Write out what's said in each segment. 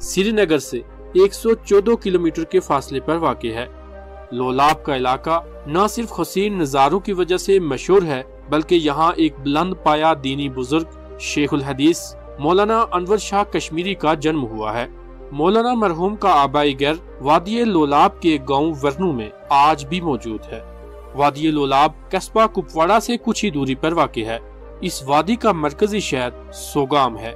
سری نگر سے 114 کلومیٹر کے فاصلے پر واقع ہے۔ لولاب کا علاقہ نہ صرف حسین نظاروں کی وجہ سے مشہور ہے بلکہ یہاں ایک بلند پایہ دینی بزرگ شیخ الحدیث مولانا انور شاہ کشمیری کا جنم ہوا ہے۔ مولانا مرحوم کا آبائی گھر وادی لولاب کے گاؤں ورنو میں آج بھی موجود ہے۔ وادی لولاب قصبہ کپواڑہ سے کچھ ہی دوری پر واقع ہے۔ اس وادی کا مرکزی شہر سوگام ہے۔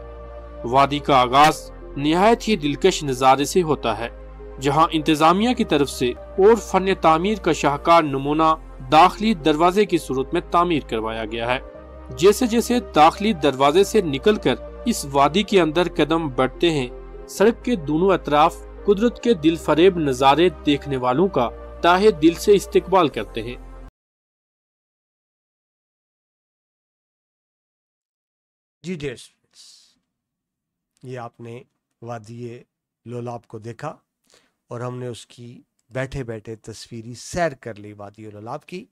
وادی کا آغاز نہایت ہی دلکش نظارے سے ہوتا ہے، جہاں انتظامیہ کی طرف سے اور فن تعمیر کا شاہکار نمونہ داخلی دروازے کی صورت میں تعمیر کروایا گیا ہے۔ جیسے جیسے داخلی دروازے سے نکل کر اس وادی کے اندر قدم بڑھتے ہیں، سڑک کے دونوں اطراف قدرت کے دل فریب نظارے دیکھنے والوں کا تاہے دل سے استقبال کرتے ہیں۔ جی ڈیئر اسٹوڈنٹس، یہ آپ نے وادی لولاب کو دیکھا اور ہم نے اس کی بیٹھے بیٹھے تصویری سیر کر لی وادی لولاب کی۔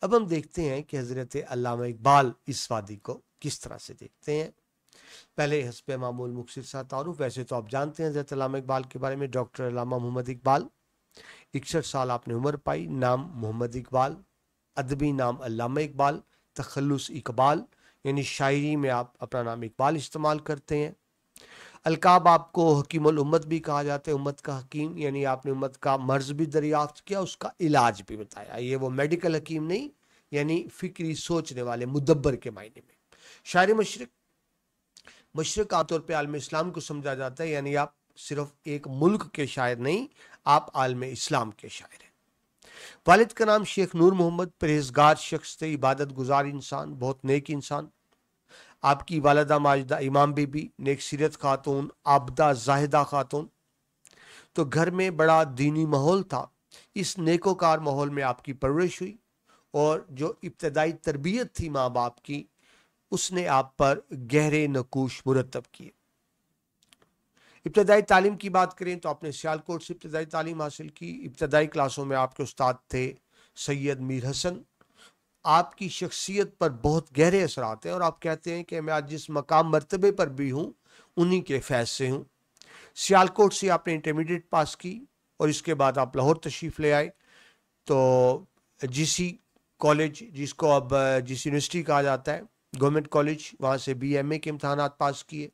اب ہم دیکھتے ہیں کہ حضرت علامہ اقبال اس وادی کو کس طرح سے دیکھتے ہیں۔ پہلے حسب معمول مختصر سا تعارف۔ ویسے تو آپ جانتے ہیں حضرت علامہ اقبال کے بارے میں، ڈاکٹر علامہ محمد اقبال، 61 سال آپ نے عمر پائی، نام محمد اقبال، ادبی نام علامہ اقبال، تخلص اقبال، یعنی شاعری میں آپ اپنا نام اقبال استعمال کرتے ہیں۔ القاب آپ کو حکیم الامت بھی کہا جاتا ہے، امت کا حکیم، یعنی آپ نے امت کا مرض بھی دریافت کیا، اس کا علاج بھی بتایا۔ یہ وہ میڈیکل حکیم نہیں، یعنی فکری سوچنے والے مدبر کے معنی میں۔ شاعر مشرق عام طور پہ عالم اسلام کو سمجھا جاتا ہے، یعنی آپ صرف ایک ملک کے شاعر نہیں، آپ عالم اسلام کے شاعر ہیں۔ والد کا نام شیخ نور محمد، پرہیزگار شخص تھے، عبادت گزار انسان، بہت نیک انسان۔ آپ کی والدہ ماجدہ امام بی بی، نیک سیرت خاتون، عابدہ زاہدہ خاتون۔ تو گھر میں بڑا دینی ماحول تھا۔ اس نیکوکار ماحول میں آپ کی پرورش ہوئی اور جو ابتدائی تربیت تھی ماں باپ کی، اس نے آپ پر گہرے نقوش مرتب کیے۔ ابتدائی تعلیم کی بات کریں تو آپ نے سیالکوٹ سے ابتدائی تعلیم حاصل کی۔ ابتدائی کلاسوں میں آپ کے استاد تھے سید میر حسن۔ آپ کی شخصیت پر بہت گہرے اثرات ہیں اور آپ کہتے ہیں کہ میں آج جس مقام مرتبے پر بھی ہوں انہی کے فیض سے ہوں۔ سیالکوٹ سے آپ نے انٹرمیڈیٹ پاس کی اور اس کے بعد آپ لاہور تشریف لے آئے، تو جی سی کالج، جس کو اب جی سی یونیورسٹی کہا جاتا ہے، گورنمنٹ کالج، وہاں سے بی ایم اے کے امتحانات پاس کیے۔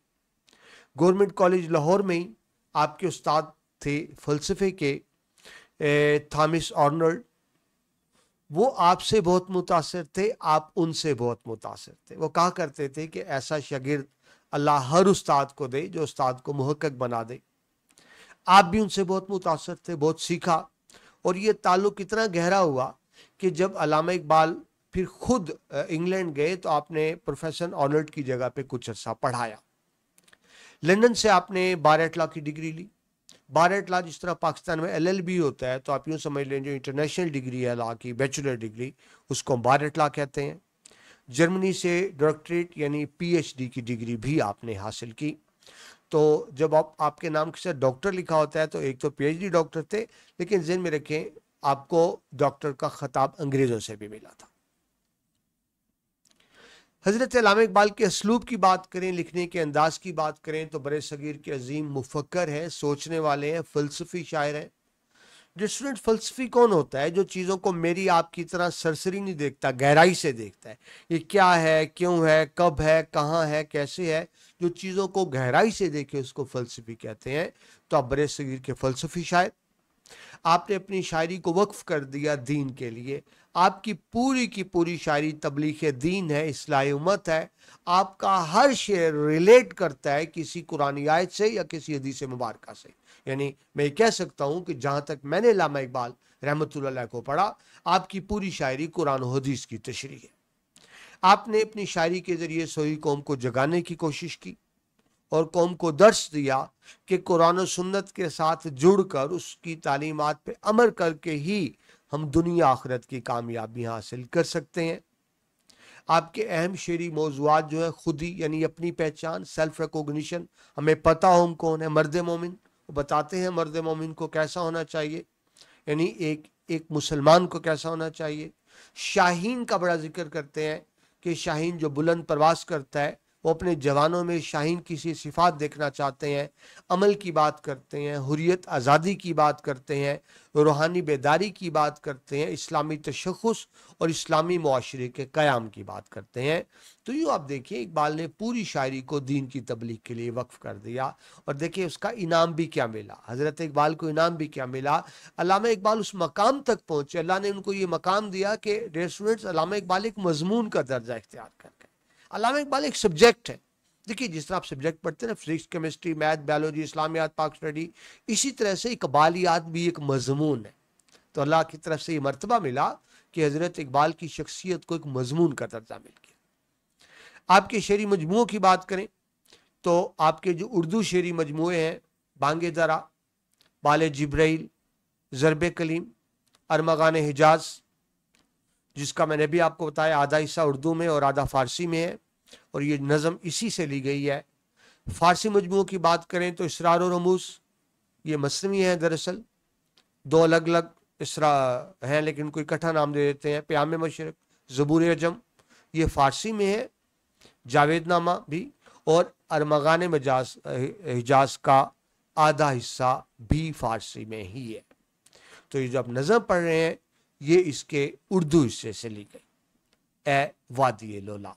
گورنمنٹ کالج لاہور میں ہی آپ کے استاد تھے فلسفے کے تھامس آرنولڈ۔ وہ آپ سے بہت متاثر تھے، آپ ان سے بہت متاثر تھے۔ وہ کہا کرتے تھے کہ ایسا شاگرد اللہ ہر استاد کو دے جو استاد کو محقق بنا دے۔ آپ بھی ان سے بہت متاثر تھے، بہت سیکھا، اور یہ تعلق اتنا گہرا ہوا کہ جب علامہ اقبال پھر خود انگلینڈ گئے تو آپ نے پروفیسر آرنولڈ کی جگہ پہ کچھ عرصہ پڑھایا۔ لندن سے آپ نے بار ایٹ لا کی ڈگری لی۔ بار ایٹ لا جس طرح پاکستان میں ایل ایل بی ہوتا ہے، تو آپ یوں سمجھ لیں جو انٹرنیشنل ڈگری ہے لا کی، بیچلر ڈگری، اس کو بار ایٹ لا کہتے ہیں۔ جرمنی سے ڈاکٹریٹ یعنی پی ایچ ڈی کی ڈگری بھی آپ نے حاصل کی۔ تو جب آپ کے نام کے ساتھ ڈاکٹر لکھا ہوتا ہے تو ایک تو پی ایچ ڈی ڈاکٹر تھے، لیکن ذہن میں رکھیں آپ کو ڈاکٹر کا خطاب انگریزوں سے بھی ملا تھا۔ حضرت علامہ اقبال کے اسلوب کی بات کریں، لکھنے کے انداز کی بات کریں تو برے صغیر کے عظیم مفکر ہیں، سوچنے والے ہیں، فلسفی شاعر ہیں۔ جو اسٹوڈنٹ فلسفی کون ہوتا ہے؟ جو چیزوں کو میری آپ کی طرح سرسری نہیں دیکھتا، گہرائی سے دیکھتا ہے، یہ کیا ہے، کیوں ہے، کب ہے، کہاں ہے، کیسے ہے۔ جو چیزوں کو گہرائی سے دیکھے اس کو فلسفی کہتے ہیں۔ تو آپ برے صغیر کے فلسفی شاعر، آپ نے اپنی شاعری کو وقف کر دیا دین کے لیے۔ آپ کی پوری شاعری تبلیغ دین ہے، اصلاح امت ہے۔ آپ کا ہر شعر ریلیٹ کرتا ہے کسی قرآنی آیت سے یا کسی حدیث مبارکہ سے۔ یعنی میں یہ کہہ سکتا ہوں کہ جہاں تک میں نے علامہ اقبال رحمۃ اللہ علیہ کو پڑھا، آپ کی پوری شاعری قرآن و حدیث کی تشریح ہے۔ آپ نے اپنی شاعری کے ذریعے سوئی قوم کو جگانے کی کوشش کی اور قوم کو درس دیا کہ قرآن و سنت کے ساتھ جڑ کر اس کی تعلیمات پہ عمل کر کے ہی ہم دنیا آخرت کی کامیابی حاصل کر سکتے ہیں۔ آپ کے اہم شعری موضوعات جو ہیں خودی یعنی اپنی پہچان، سیلف ریکوگنیشن، ہمیں پتہ ہو ہم کون ہے، مرد مومن، وہ بتاتے ہیں مرد مومن کو کیسا ہونا چاہیے، یعنی ایک مسلمان کو کیسا ہونا چاہیے۔ شاہین کا بڑا ذکر کرتے ہیں کہ شاہین جو بلند پرواز کرتا ہے وہ اپنے جوانوں میں شاہین کی سی صفات دیکھنا چاہتے ہیں، عمل کی بات کرتے ہیں، حریت آزادی کی بات کرتے ہیں، روحانی بیداری کی بات کرتے ہیں، اسلامی تشخص اور اسلامی معاشرے کے قیام کی بات کرتے ہیں۔ تو یوں آپ دیکھیں اقبال نے پوری شاعری کو دین کی تبلیغ کے لیے وقف کر دیا، اور دیکھیں اس کا انعام بھی کیا ملا، حضرت اقبال کو انعام بھی کیا ملا۔ علامہ اقبال اس مقام تک پہنچے، اللہ نے ان کو یہ مقام دیا کہ ڈیئر اسٹوڈنٹس، علامہ اقبال ایک مضمون کا درجہ اختیار کر گئے۔ علامہ اقبال ایک سبجیکٹ ہے۔ دیکھیے جس طرح آپ سبجیکٹ پڑھتے ہیں نا، فزکس، کیمسٹری، میتھ، بایولوجی، اسلامیات، پاک اسٹڈی، اسی طرح سے اقبالیات بھی ایک مضمون ہے۔ تو اللہ کی طرف سے یہ مرتبہ ملا کہ حضرت اقبال کی شخصیت کو ایک مضمون کا درجہ مل گیا۔ آپ کے شعری مجموعوں کی بات کریں تو آپ کے جو اردو شعری مجموعے ہیں، بانگ درا، بال جبرائیل، ضرب کلیم، ارمغان حجاز، جس کا میں نے بھی آپ کو بتایا آدھا حصہ اردو میں اور آدھا فارسی میں ہے، اور یہ نظم اسی سے لی گئی ہے۔ فارسی مجموعوں کی بات کریں تو اسرار و رموز، یہ مصنوی ہے، دراصل دو الگ الگ اسرا ہیں لیکن ان کو اکٹھا نام دے دیتے ہیں۔ پیام مشرق، زبور اجم، یہ فارسی میں ہے، جاوید نامہ بھی، اور ارمغان حجاز کا آدھا حصہ بھی فارسی میں ہی ہے۔ تو یہ جو آپ نظم پڑھ رہے ہیں یہ اس کے اردو حصے سے لی گئی، اے وادی لولا۔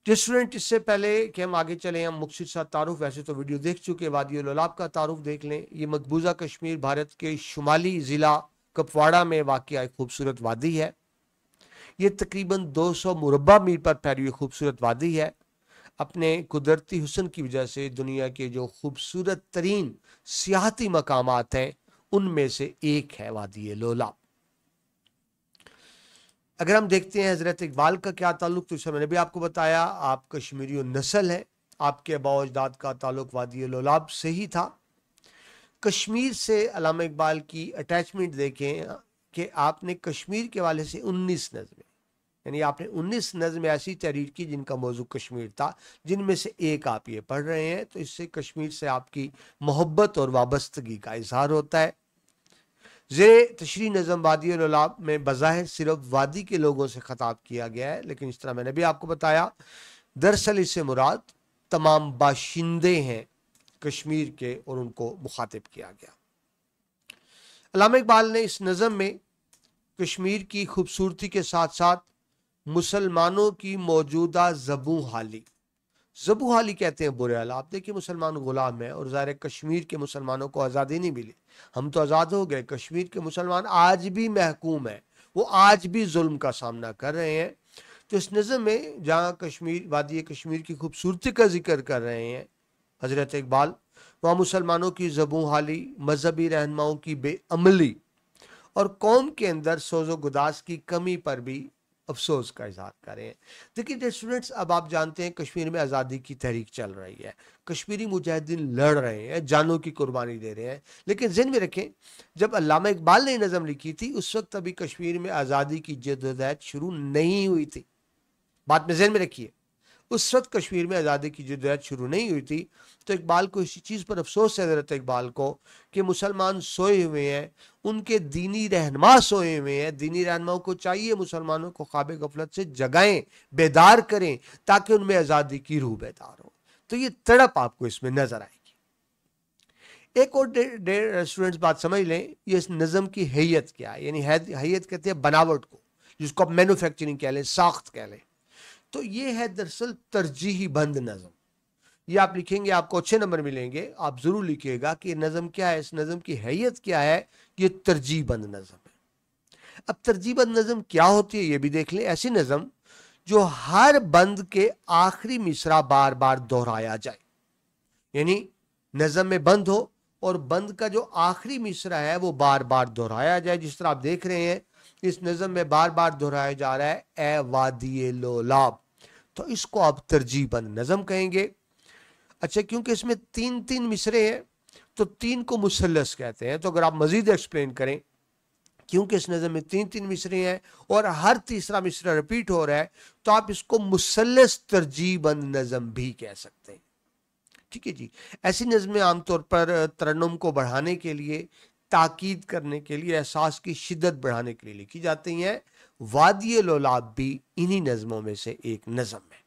اسٹوڈنٹ، اس سے پہلے کہ ہم آگے چلیں، ہم مختصر سا تعارف، ویسے تو ویڈیو دیکھ چکے، وادی لولاب کا تعارف دیکھ لیں۔ یہ مقبوضہ کشمیر بھارت کے شمالی ضلع کپواڑہ میں واقع ایک خوبصورت وادی ہے۔ یہ تقریباً 200 مربع میل پر پھیلی ہوئی خوبصورت وادی ہے۔ اپنے قدرتی حسن کی وجہ سے دنیا کے جو خوبصورت ترین سیاحتی مقامات ہیں ان میں سے ایک ہے وادی لولاب۔ اگر ہم دیکھتے ہیں حضرت اقبال کا کیا تعلق، تو اسے میں نے بھی آپ کو بتایا، آپ کشمیری نسل ہیں، آپ کے آباء و اجداد کا تعلق وادی لولاب سے ہی تھا۔ کشمیر سے علامہ اقبال کی اٹیچمنٹ دیکھیں کہ آپ نے کشمیر کے والے سے 19 نظمیں، یعنی آپ نے 19 نظمیں ایسی تحریر کی جن کا موضوع کشمیر تھا، جن میں سے ایک آپ یہ پڑھ رہے ہیں، تو اس سے کشمیر سے آپ کی محبت اور وابستگی کا اظہار ہوتا ہے۔ زیر تشریح نظم وادی لولاب میں بظاہر صرف وادی کے لوگوں سے خطاب کیا گیا ہے، لیکن اس طرح میں نے بھی آپ کو بتایا دراصل اس سے مراد تمام باشندے ہیں کشمیر کے، اور ان کو مخاطب کیا گیا۔ علامہ اقبال نے اس نظم میں کشمیر کی خوبصورتی کے ساتھ ساتھ مسلمانوں کی موجودہ زبوں حالی کہتے ہیں برے حال، آپ دیکھیں مسلمان غلام ہیں، اور ظاہر کشمیر کے مسلمانوں کو آزادی نہیں ملی، ہم تو آزاد ہو گئے، کشمیر کے مسلمان آج بھی محکوم ہیں، وہ آج بھی ظلم کا سامنا کر رہے ہیں۔ تو اس نظم میں جہاں کشمیر، وادی کشمیر کی خوبصورتی کا ذکر کر رہے ہیں حضرت اقبال، وہاں مسلمانوں کی زبوں حالی، مذہبی رہنماؤں کی بے عملی اور قوم کے اندر سوز و گداز کی کمی پر بھی افسوس کا اظہار کریں ہیں۔ دیکھیے اسٹوڈنٹس، اب آپ جانتے ہیں کشمیر میں آزادی کی تحریک چل رہی ہے، کشمیری مجاہدین لڑ رہے ہیں، جانوں کی قربانی دے رہے ہیں، لیکن ذہن میں رکھیں جب علامہ اقبال نے نظم لکھی تھی اس وقت ابھی کشمیر میں آزادی کی جدوجہد شروع نہیں ہوئی تھی، بات میں ذہن میں رکھیے، اس وقت کشمیر میں آزادی کی جدوجہد شروع نہیں ہوئی تھی۔ تو اقبال کو اسی چیز پر افسوس ہے، حضرت اقبال کو، کہ مسلمان سوئے ہوئے ہیں، ان کے دینی رہنما سوئے ہوئے ہیں، دینی رہنماؤں کو چاہیے مسلمانوں کو خواب غفلت سے جگائیں، بیدار کریں، تاکہ ان میں آزادی کی روح بیدار ہو۔ تو یہ تڑپ آپ کو اس میں نظر آئے گی۔ ایک اور اسٹوڈنٹس بات سمجھ لیں، یہ اس نظم کی حیت کیا ہے، یعنی حیت کہتے ہیں بناوٹ کو، جس کو آپ مینوفیکچرنگ کہہ لیں، ساخت کہہ لیں، تو یہ ہے دراصل ترجیحی بند نظم۔ یہ آپ لکھیں گے آپ کو اچھے نمبر ملیں گے، آپ ضرور لکھیے گا کہ نظم کیا ہے، اس نظم کی حیت کیا ہے، یہ ترجیح بند نظم ہے۔ اب ترجیح بند نظم کیا ہوتی ہے یہ بھی دیکھ لیں، ایسی نظم جو ہر بند کے آخری مصرع بار بار دہرایا جائے، یعنی نظم میں بند ہو اور بند کا جو آخری مصرع ہے وہ بار بار دہرایا جائے، جس طرح آپ دیکھ رہے ہیں اس نظم میں بار بار دہرایا جا رہا ہے اے وادی لولاب، تو اس کو آپ ترجیح بند نظم کہیں گے۔ اچھا، کیونکہ اس میں تین مصرے ہیں تو تین کو مثلث کہتے ہیں، تو اگر آپ مزید ایکسپلین کریں، کیونکہ اس نظم میں تین مصرے ہیں اور ہر تیسرا مصرع ریپیٹ ہو رہا ہے، تو آپ اس کو مثلث ترجیح بند نظم بھی کہہ سکتے ہیں۔ ٹھیک ہے جی، ایسی نظمیں عام طور پر ترنم کو بڑھانے کے لیے، تاکید کرنے کے لیے، احساس کی شدت بڑھانے کے لیے لکھی جاتی ہیں۔ وادی لولاب بھی انہی نظموں میں سے ایک نظم ہے۔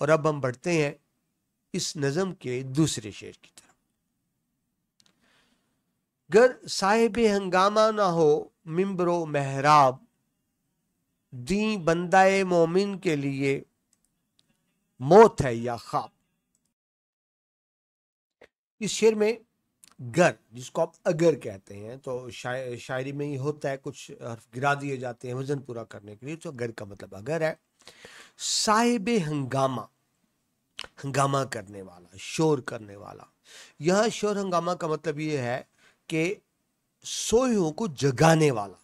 اور اب ہم بڑھتے ہیں اس نظم کے دوسرے شعر کی طرف۔ گر صاحب ہنگامہ نہ ہو ممبر و محراب، دیں بندہ مومن کے لیے موت ہے یا خواب۔ اس شعر میں گر، جس کو آپ اگر کہتے ہیں، تو شاعری میں یہ ہوتا ہے کچھ حرف گرا دیے جاتے ہیں وزن پورا کرنے کے لیے، تو گر کا مطلب اگر ہے۔ صاحب ہنگامہ، ہنگامہ کرنے والا، شور کرنے والا۔ یہاں شور ہنگامہ کا مطلب یہ ہے کہ سوئوں کو جگانے والا،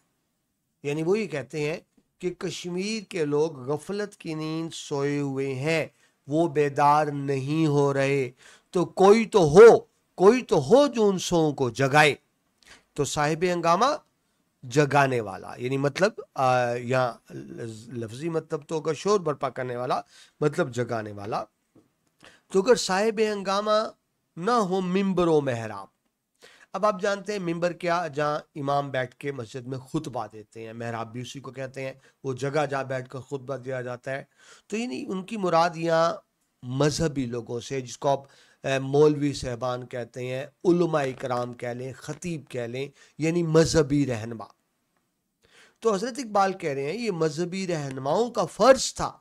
یعنی وہ یہ کہتے ہیں کہ کشمیر کے لوگ غفلت کی نیند سوئے ہوئے ہیں، وہ بیدار نہیں ہو رہے، تو کوئی تو ہو جو ان سوؤں کو جگائے۔ تو صاحب ہنگامہ جگانے والا، یعنی مطلب یہاں لفظی مطلب تو ہوگا شور برپا کرنے والا، مطلب جگانے والا۔ تو اگر صاحب ہنگامہ نہ ہو ممبر و محراب، اب آپ جانتے ہیں ممبر کیا، جہاں امام بیٹھ کے مسجد میں خطبہ دیتے ہیں، محراب بھی اسی کو کہتے ہیں، وہ جگہ جہاں بیٹھ کر خطبہ دیا جاتا ہے۔ تو یعنی ان کی مراد یہاں مذہبی لوگوں سے، جس کو آپ مولوی صاحبان کہتے ہیں، علماء کرام کہہ لیں، خطیب کہہ لیں، یعنی مذہبی رہنما۔ تو حضرت اقبال کہہ رہے ہیں یہ مذہبی رہنماؤں کا فرض تھا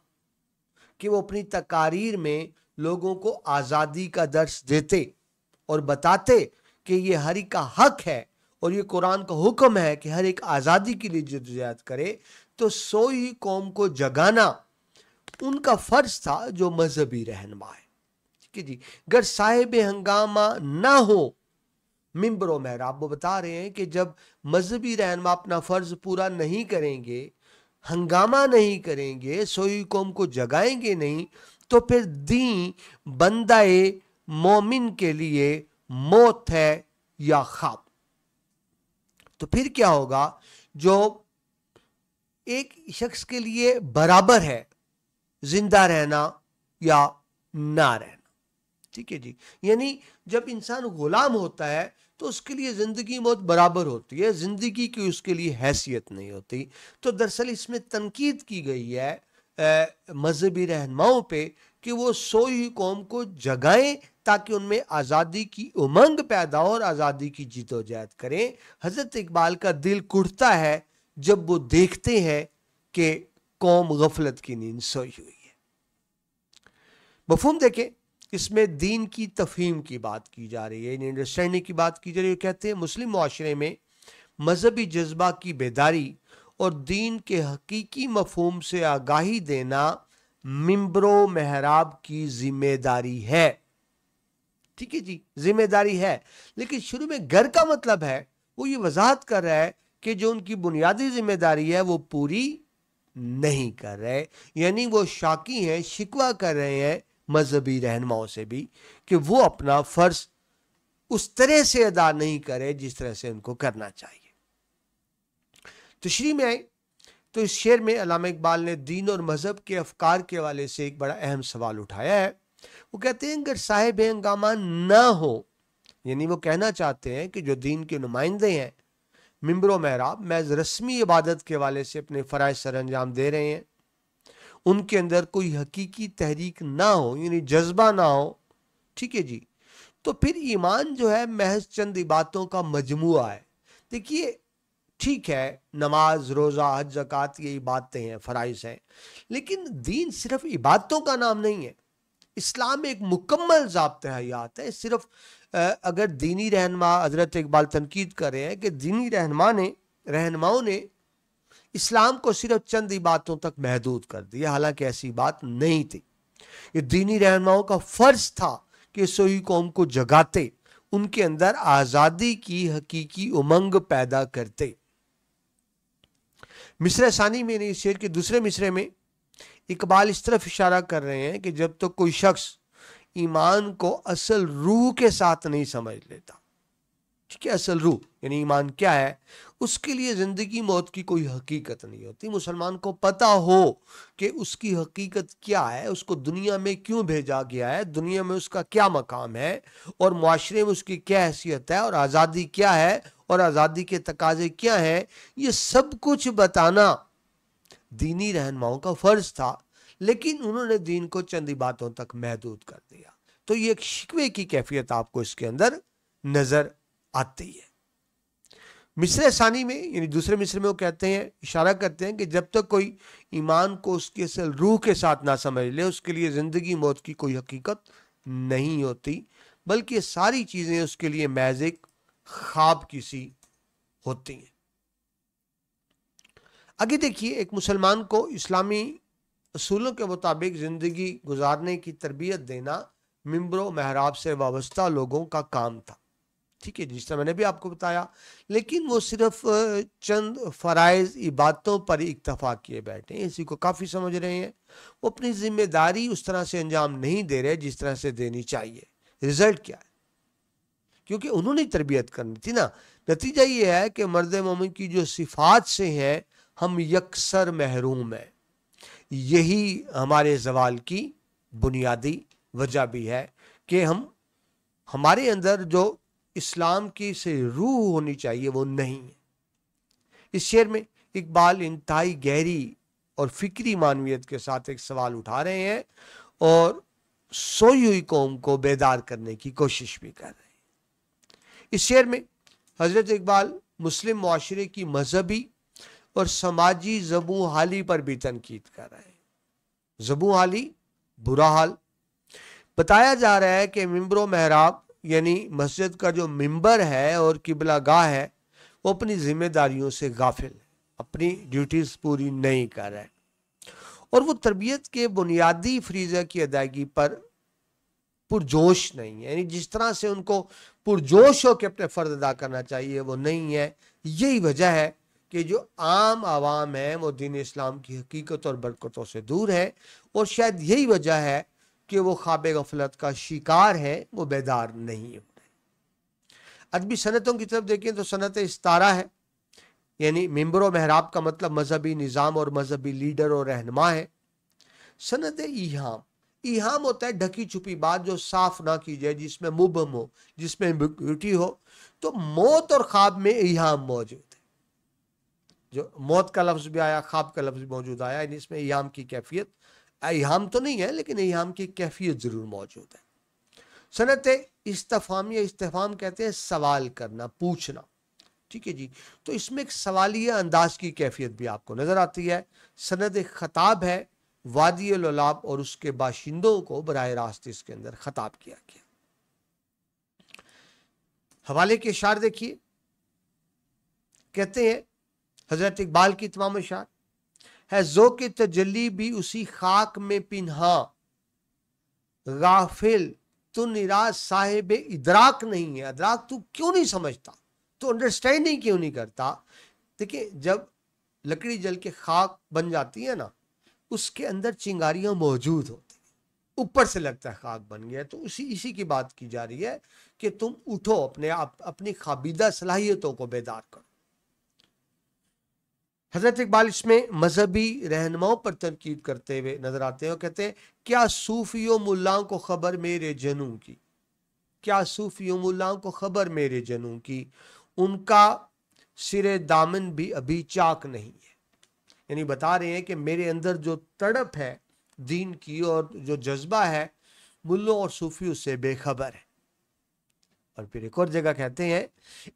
کہ وہ اپنی تقاریر میں لوگوں کو آزادی کا درس دیتے اور بتاتے کہ یہ ہر ایک کا حق ہے اور یہ قرآن کا حکم ہے کہ ہر ایک آزادی کے لیے جدوجہد کرے۔ تو سوئی قوم کو جگانا ان کا فرض تھا جو مذہبی رہنما ہے۔ ٹھیک ہے جی، گر صاحب ہنگامہ نہ ہو ممبر و محراب، وہ بتا رہے ہیں کہ جب مذہبی رہنما اپنا فرض پورا نہیں کریں گے، ہنگامہ نہیں کریں گے، سوئی قوم کو جگائیں گے نہیں، تو پھر دین بندہ مومن کے لیے موت ہے یا خواب۔ تو پھر کیا ہوگا؟ جو ایک شخص کے لیے برابر ہے زندہ رہنا یا نہ رہنا۔ ٹھیک ہے جی، یعنی جب انسان غلام ہوتا ہے تو اس کے لیے زندگی موت برابر ہوتی ہے، زندگی کی اس کے لیے حیثیت نہیں ہوتی۔ تو دراصل اس میں تنقید کی گئی ہے مذہبی رہنماؤں پہ کہ وہ سوئی قوم کو جگائیں تاکہ ان میں آزادی کی امنگ پیدا ہو اور آزادی کی جیت و جہد کریں۔ حضرت اقبال کا دل کڑتا ہے جب وہ دیکھتے ہیں کہ قوم غفلت کی نیند سوئی ہوئی ہے۔ مفہوم دیکھیں، اس میں دین کی تفہیم کی بات کی جا رہی ہے، یعنی انڈرسٹینڈنگ کی بات کی جا رہی ہے۔ کہتے ہیں مسلم معاشرے میں مذہبی جذبہ کی بیداری اور دین کے حقیقی مفہوم سے آگاہی دینا ممبر و محراب کی ذمہ داری ہے۔ ٹھیک ہے جی، ذمہ داری ہے، لیکن شروع میں گھر کا مطلب ہے، وہ یہ وضاحت کر رہا ہے کہ جو ان کی بنیادی ذمہ داری ہے وہ پوری نہیں کر رہے، یعنی وہ شاکی ہیں، شکوہ کر رہے ہیں مذہبی رہنماؤں سے بھی کہ وہ اپنا فرض اس طرح سے ادا نہیں کرے جس طرح سے ان کو کرنا چاہیے۔ تشریح میں آئے تو اس شعر میں علامہ اقبال نے دین اور مذہب کے افکار کے حوالے سے ایک بڑا اہم سوال اٹھایا ہے۔ وہ کہتے ہیں اگر صاحب ہنگامہ نہ ہو، یعنی وہ کہنا چاہتے ہیں کہ جو دین کے نمائندے ہیں ممبر و محراب محض رسمی عبادت کے حوالے سے اپنے فرائض سر انجام دے رہے ہیں، ان کے اندر کوئی حقیقی تحریک نہ ہو، یعنی جذبہ نہ ہو، ٹھیک ہے جی، تو پھر ایمان جو ہے محض چند عبادتوں کا مجموعہ ہے۔ دیکھیے ٹھیک ہے، نماز، روزہ، حج، زکوٰۃ یہ عبادتیں ہیں، فرائض ہیں، لیکن دین صرف عبادتوں کا نام نہیں ہے۔ اسلام ایک مکمل ضابطۂ حیات ہے۔ صرف اگر دینی رہنما، حضرت اقبال تنقید کر رہے ہیں کہ دینی رہنماؤں نے اسلام کو صرف چند عبادتوں تک محدود کر دیا، حالانکہ ایسی بات نہیں تھی۔ یہ دینی رہنماؤں کا فرض تھا کہ سوئی قوم کو جگاتے، ان کے اندر آزادی کی حقیقی امنگ پیدا کرتے۔ مصرع ثانی میں اس شعر کے دوسرے مصرع میں اقبال اس طرف اشارہ کر رہے ہیں کہ جب تک کوئی شخص ایمان کو اصل روح کے ساتھ نہیں سمجھ لیتا، ٹھیک ہے، اصل روح یعنی ایمان کیا ہے، اس کے لیے زندگی موت کی کوئی حقیقت نہیں ہوتی۔ مسلمان کو پتا ہو کہ اس کی حقیقت کیا ہے، اس کو دنیا میں کیوں بھیجا گیا ہے، دنیا میں اس کا کیا مقام ہے، اور معاشرے میں اس کی کیا حیثیت ہے، اور آزادی کیا ہے، اور آزادی کے تقاضے کیا ہیں، یہ سب کچھ بتانا دینی رہنماؤں کا فرض تھا۔ لیکن انہوں نے دین کو چند باتوں تک محدود کر دیا. تو یہ ایک شکوے کی کیفیت آپ کو اس کے اندر نظر آتی ہے. مصر ثانی میں یعنی دوسرے مصر میں وہ کہتے ہیں، اشارہ کرتے ہیں کہ جب تک کوئی ایمان کو اس کی اصل روح کے ساتھ نہ سمجھ لے، اس کے لیے زندگی موت کی کوئی حقیقت نہیں ہوتی، بلکہ یہ ساری چیزیں اس کے لیے محض ایک خواب کی سی ہوتی ہیں. آگے دیکھیے، ایک مسلمان کو اسلامی اصولوں کے مطابق زندگی گزارنے کی تربیت دینا ممبر و محراب سے وابستہ لوگوں کا کام تھا. ٹھیک ہے، جس طرح میں نے بھی آپ کو بتایا، لیکن وہ صرف چند فرائض عبادتوں پر اکتفا کیے بیٹھے ہیں، اسی کو کافی سمجھ رہے ہیں. وہ اپنی ذمہ داری اس طرح سے انجام نہیں دے رہے جس طرح سے دینی چاہیے. رزلٹ کیا ہے؟ کیونکہ انہوں نے تربیت کرنی تھی نا. نتیجہ یہ ہے کہ مرد مومن کی جو صفات سے ہیں ہم یکسر محروم ہیں. یہی ہمارے زوال کی بنیادی وجہ بھی ہے کہ ہمارے اندر جو اسلام کی سے روح ہونی چاہیے وہ نہیں ہے. اس شعر میں اقبال انتہائی گہری اور فکری معنویت کے ساتھ ایک سوال اٹھا رہے ہیں اور سوئی ہوئی قوم کو بیدار کرنے کی کوشش بھی کر رہے ہیں. اس شعر میں حضرت اقبال مسلم معاشرے کی مذہبی اور سماجی زبوں حالی پر بھی تنقید کر رہے ہیں. زبوں حالی، برا حال. بتایا جا رہا ہے کہ ممبر و محراب یعنی مسجد کا جو ممبر ہے اور قبلہ گاہ ہے وہ اپنی ذمہ داریوں سے غافل ہے، اپنی ڈیوٹیز پوری نہیں کر رہے، اور وہ تربیت کے بنیادی فریضہ کی ادائیگی پر پرجوش نہیں ہے. یعنی جس طرح سے ان کو پرجوش ہو کے اپنے فرض ادا کرنا چاہیے وہ نہیں ہے. یہی وجہ ہے کہ جو عام عوام ہیں وہ دین اسلام کی حقیقت اور برکتوں سے دور ہے، اور شاید یہی وجہ ہے کہ وہ خواب غفلت کا شکار ہے، وہ بیدار نہیں ہو رہے. ادبی صنعتوں کی طرف دیکھیں تو صنعت استارہ ہے، یعنی ممبر و محراب کا مطلب مذہبی نظام اور مذہبی لیڈر اور رہنما ہے. صنعت ایہام، ایہام ہوتا ہے ڈھکی چھپی بات جو صاف نہ کی جائے، جس میں مبہم ہو، جس میں ایمبیگوٹی ہو. تو موت اور خواب میں ایہام موجود ہے. جو موت کا لفظ بھی آیا، خواب کا لفظ بھی موجود آیا، یعنی اس میں ایہام کی کیفیت، ایہام تو نہیں ہے لیکن ایہام کی کیفیت ضرور موجود ہے. صنعت استفہام یا استفہام کہتے ہیں سوال کرنا، پوچھنا. ٹھیک ہے جی، تو اس میں ایک سوالیہ انداز کی کیفیت بھی آپ کو نظر آتی ہے. صنعت خطاب ہے، وادی لولاب اور اس کے باشندوں کو براہ راست اس کے اندر خطاب کیا گیا. حوالے کے اشعار دیکھیے، کہتے ہیں حضرت اقبال کی تمام اشعار ہے ذوق تجلی بھی اسی خاک میں پنہاں، غافل تو نیراز صاحب ادراک نہیں ہے. ادراک تو کیوں نہیں سمجھتا، تو انڈرسٹینڈنگ کیوں نہیں کرتا. دیکھیں جب لکڑی جل کے خاک بن جاتی ہے نا، اس کے اندر چنگاریاں موجود ہوتی ہیں، اوپر سے لگتا ہے خاک بن گیا. تو اسی کی بات کی جا رہی ہے کہ تم اٹھو، اپنی خوابیدہ صلاحیتوں کو بیدار کرو. حضرت اقبال اس میں مذہبی رہنماؤں پر تنقید کرتے ہوئے نظر آتے ہیں اور کہتے ہیں کیا صوفیوں ملاؤں کو خبر میرے جنوں کی، کیا صوفیوں ملاؤں کو خبر میرے جنوں کی، ان کا سر دامن بھی ابھی چاک نہیں ہے. یعنی بتا رہے ہیں کہ میرے اندر جو تڑپ ہے دین کی اور جو جذبہ ہے، ملوں اور صوفی اس سے بے خبر ہے. اور پھر ایک اور جگہ کہتے ہیں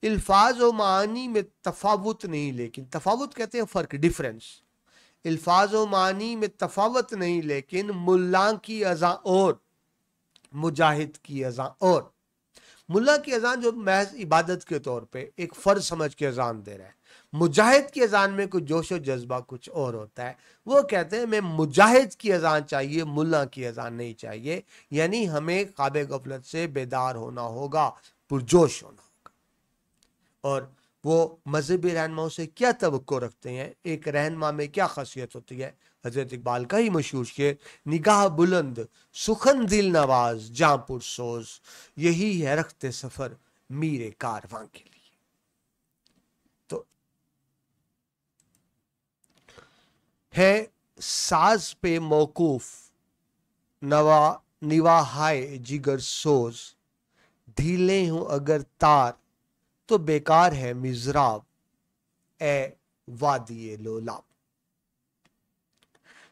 الفاظ و معانی میں تفاوت نہیں، لیکن تفاوت کہتے ہیں فرق، ڈیفرنس. الفاظ و معانی میں تفاوت نہیں لیکن ملا کی اذان اور مجاہد کی اذان اور. ملا کی اذان جو محض عبادت کے طور پہ ایک فرض سمجھ کے اذان دے رہا ہے، مجاہد کی اذان میں کچھ جوش و جذبہ کچھ اور ہوتا ہے. وہ کہتے ہیں میں مجاہد کی اذان چاہیے، ملا کی اذان نہیں چاہیے. یعنی ہمیں خواب غفلت سے بیدار ہونا ہوگا، پرجوش ہونا ہوگا. اور وہ مذہبی رہنماؤں سے کیا توقع رکھتے ہیں، ایک رہنما میں کیا خاصیت ہوتی ہے. حضرت اقبال کا ہی مشہور شعر نگاہ بلند سخن دل نواز جاں پر سوز، یہی ہے رخت سفر میرے کارواں کے لیے. تو ہے ساز پہ موقوف نواہائے جگر سوز، ڈھیلے ہوں اگر تار تو بیکار ہے مضراب اے وادی لولاب.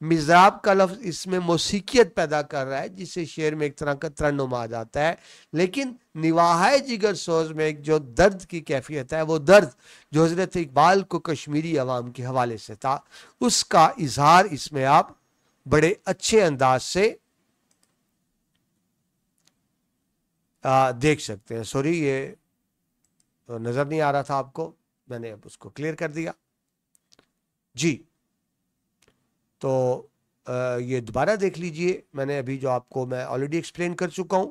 مزراب کا لفظ اس میں موسیقیت پیدا کر رہا ہے جسے شعر میں ایک طرح کا ترنم آ جاتا ہے، لیکن نواحۂ جگر سوز میں ایک جو درد کی کیفیت ہے، وہ درد جو حضرت اقبال کو کشمیری عوام کے حوالے سے تھا، اس کا اظہار اس میں آپ بڑے اچھے انداز سے دیکھ سکتے ہیں۔ سوری، یہ نظر نہیں آ رہا تھا آپ کو، میں نے اب اس کو کلیئر کر دیا جی۔ تو یہ دوبارہ دیکھ لیجئے، میں نے ابھی جو آپ کو میں آلریڈی ایکسپلین کر چکا ہوں،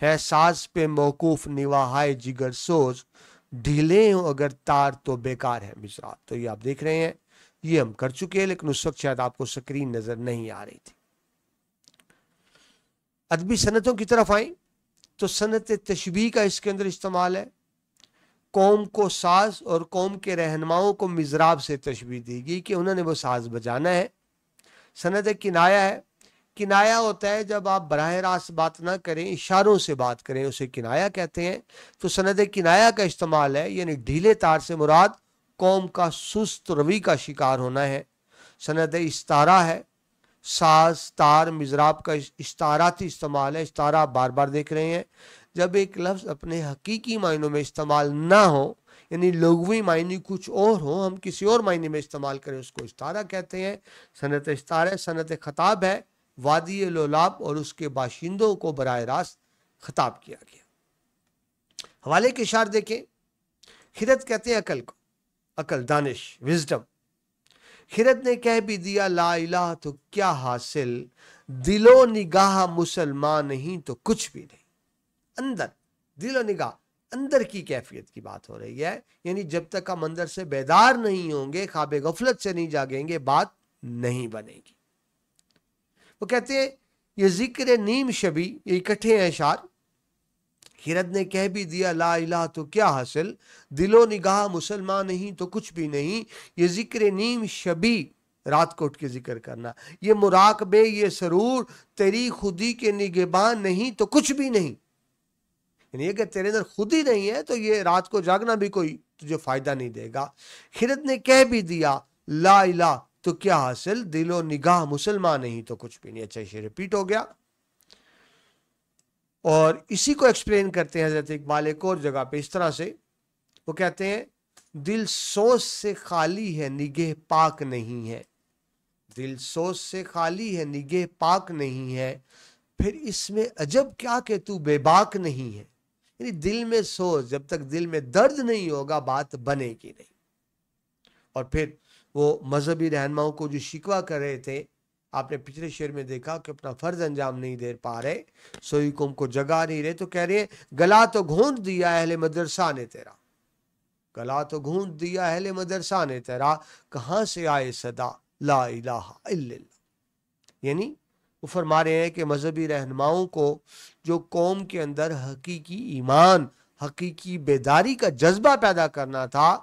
ہے ساز پہ موقوف نواحۂ جگر سوز، ڈھیلے ہوں اگر تار تو بیکار ہے مصرع۔ تو یہ آپ دیکھ رہے ہیں، یہ ہم کر چکے ہیں، لیکن اس وقت شاید آپ کو سکرین نظر نہیں آ رہی تھی۔ ادبی صنعتوں کی طرف آئیں تو صنعت تشبیہ کا اس کے اندر استعمال ہے۔ قوم کو ساز اور قوم کے رہنماؤں کو مزراب سے تشبیہ دی گئی کہ انہوں نے وہ ساز بجانا ہے۔ صنعت کنایا ہے، کنایا ہوتا ہے جب آپ براہ راست بات نہ کریں، اشاروں سے بات کریں، اسے کنایا کہتے ہیں۔ تو صنعت کنایا کا استعمال ہے، یعنی ڈھیلے تار سے مراد قوم کا سست روی کا شکار ہونا ہے۔ صنعت استعارہ ہے، ساز، تار، مزراب کا استعاراتی استعمال ہے۔ استعارہ آپ بار بار دیکھ رہے ہیں، جب ایک لفظ اپنے حقیقی معنوں میں استعمال نہ ہو، یعنی لغوی معنی کچھ اور ہو، ہم کسی اور معنی میں استعمال کریں، اس کو استعارہ کہتے ہیں۔ صنعت استعارہ صنعت خطاب ہے، وادی لولاب اور اس کے باشندوں کو براہ راست خطاب کیا گیا۔ حوالے کے اشعار دیکھیں۔ خرد کہتے ہیں عقل کو، عقل، دانش، وزڈم۔ خرد نے کہہ بھی دیا لا الہ تو کیا حاصل، دل و نگاہ مسلمان نہیں تو کچھ بھی نہیں۔ اندر دل و نگاہ، اندر کی کیفیت کی بات ہو رہی ہے، یعنی جب تک ہم اندر سے بیدار نہیں ہوں گے، خواب غفلت سے نہیں جاگیں گے، بات نہیں بنے گی۔ وہ کہتے ہیں یہ ذکر نیم شبی، یہ اکٹھے ہیں اشعار۔ خرد نے کہہ بھی دیا لا الہ تو کیا حاصل، دل و نگاہ مسلمان نہیں تو کچھ بھی نہیں۔ یہ ذکر نیم شبی، رات کو اٹھ کے ذکر کرنا، یہ مراقبے، یہ سرور، تیری خودی کے نگہبان نہیں تو کچھ بھی نہیں۔ یعنی اگر تیرے اندر خود ہی نہیں ہے تو یہ رات کو جاگنا بھی کوئی تجھے فائدہ نہیں دے گا۔ خرد نے کہہ بھی دیا لا الہ تو کیا حاصل، دل و نگاہ مسلمان نہیں تو کچھ بھی نہیں۔ اچھا، یہ ریپیٹ ہو گیا، اور اسی کو ایکسپلین کرتے ہیں حضرت اقبال ایک اور جگہ پہ اس طرح سے۔ وہ کہتے ہیں دل سوز سے خالی ہے نگہ پاک نہیں ہے، دل سوز سے خالی ہے نگہ پاک نہیں ہے، پھر اس میں عجب کیا کہ تو بے باک نہیں ہے۔ یعنی دل میں سوز، جب تک دل میں درد نہیں ہوگا بات بنے گی نہیں۔ اور پھر وہ مذہبی رہنماؤں کو جو شکوہ کر رہے تھے، آپ نے پچھلے شعر میں دیکھا کہ اپنا فرض انجام نہیں دے پا رہے، سوئی قوم کو جگا نہیں رہے، تو کہہ رہے ہیں گلا تو گھونٹ دیا اہل مدرسہ نے تیرا، گلا تو گھونٹ دیا اہل مدرسہ نے تیرا، کہاں سے آئے صدا لا الہ الا اللہ۔ یعنی وہ فرما رہے ہیں کہ مذہبی رہنماؤں کو جو قوم کے اندر حقیقی ایمان، حقیقی بیداری کا جذبہ پیدا کرنا تھا،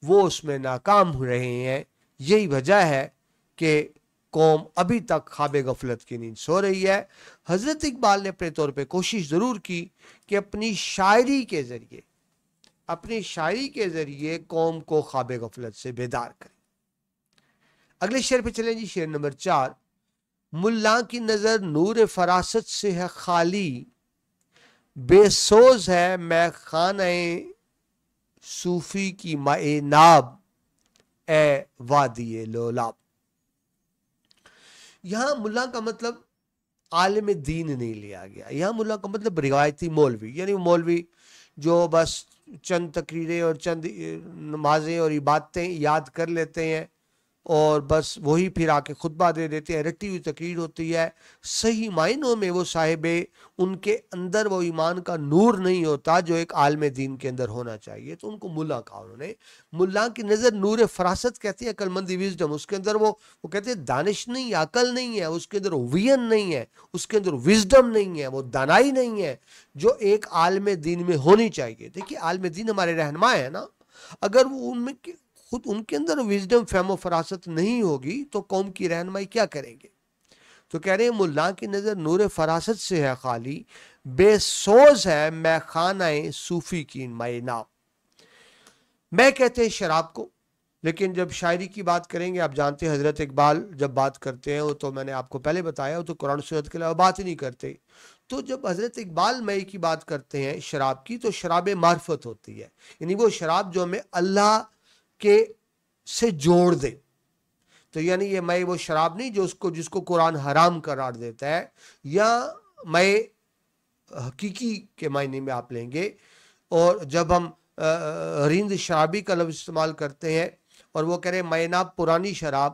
وہ اس میں ناکام ہو رہے ہیں۔ یہی وجہ ہے کہ قوم ابھی تک خواب غفلت کی نیند سو رہی ہے۔ حضرت اقبال نے اپنے طور پہ کوشش ضرور کی کہ اپنی شاعری کے ذریعے قوم کو خواب غفلت سے بیدار کریں۔ اگلے شعر پہ چلیں جی، شعر نمبر 4۔ ملا کی نظر نور فراست سے ہے خالی، بے سوز ہے میں خانہ صوفی کی ماء ناب، اے وادی لولاب۔ یہاں ملا کا مطلب عالم دین نہیں لیا گیا، یہاں ملا کا مطلب روایتی مولوی، یعنی مولوی جو بس چند تقریریں اور چند نمازیں اور عبادتیں یاد کر لیتے ہیں اور بس وہی پھر آ کے خطبہ دے دیتے ہیں، رٹی ہوئی تقریر ہوتی ہے۔ صحیح معنوں میں وہ صاحب ان کے اندر وہ ایمان کا نور نہیں ہوتا جو ایک عالم دین کے اندر ہونا چاہیے، تو ان کو ملا کہا انہوں نے۔ ملا کی نظر نور فراست کہتے ہیں، عقل مندی، وزڈم، اس کے اندر وہ کہتے ہیں دانش نہیں، عقل نہیں ہے، اس کے اندر وین نہیں ہے، اس کے اندر وزڈم نہیں ہے، وہ دانائی نہیں ہے جو ایک عالم دین میں ہونی چاہیے۔ دیکھیے عالم دین ہمارے رہنما ہیں نا، اگر وہ ان میں خود ان کے اندر وزڈم، فہم و فراست نہیں ہوگی تو قوم کی رہنمائی کیا کریں گے؟ تو کہہ رہے ہیں ملا کی نظر نور فراست سے ہے خالی، بے سوز ہے میں خانہ صوفی کی ماء ناب۔ میں کہتے ہیں شراب کو، لیکن جب شاعری کی بات کریں گے، آپ جانتے ہیں حضرت اقبال جب بات کرتے ہیں وہ تو میں نے آپ کو پہلے بتایا وہ تو قرآن سنت کے علاوہ بات ہی نہیں کرتے. تو جب حضرت اقبال مئی کی بات کرتے ہیں شراب کی تو شراب معرفت ہوتی ہے، یعنی وہ شراب جو ہمیں اللہ کے سے جوڑ دے. تو یعنی یہ مئی وہ شراب نہیں جس کو قرآن حرام قرار دیتا ہے، یا مئی حقیقی کے معنی میں آپ لیں گے. اور جب ہم رند شرابی کا لفظ استعمال کرتے ہیں اور وہ کہہ رہے ہیں مئی ناب پرانی شراب،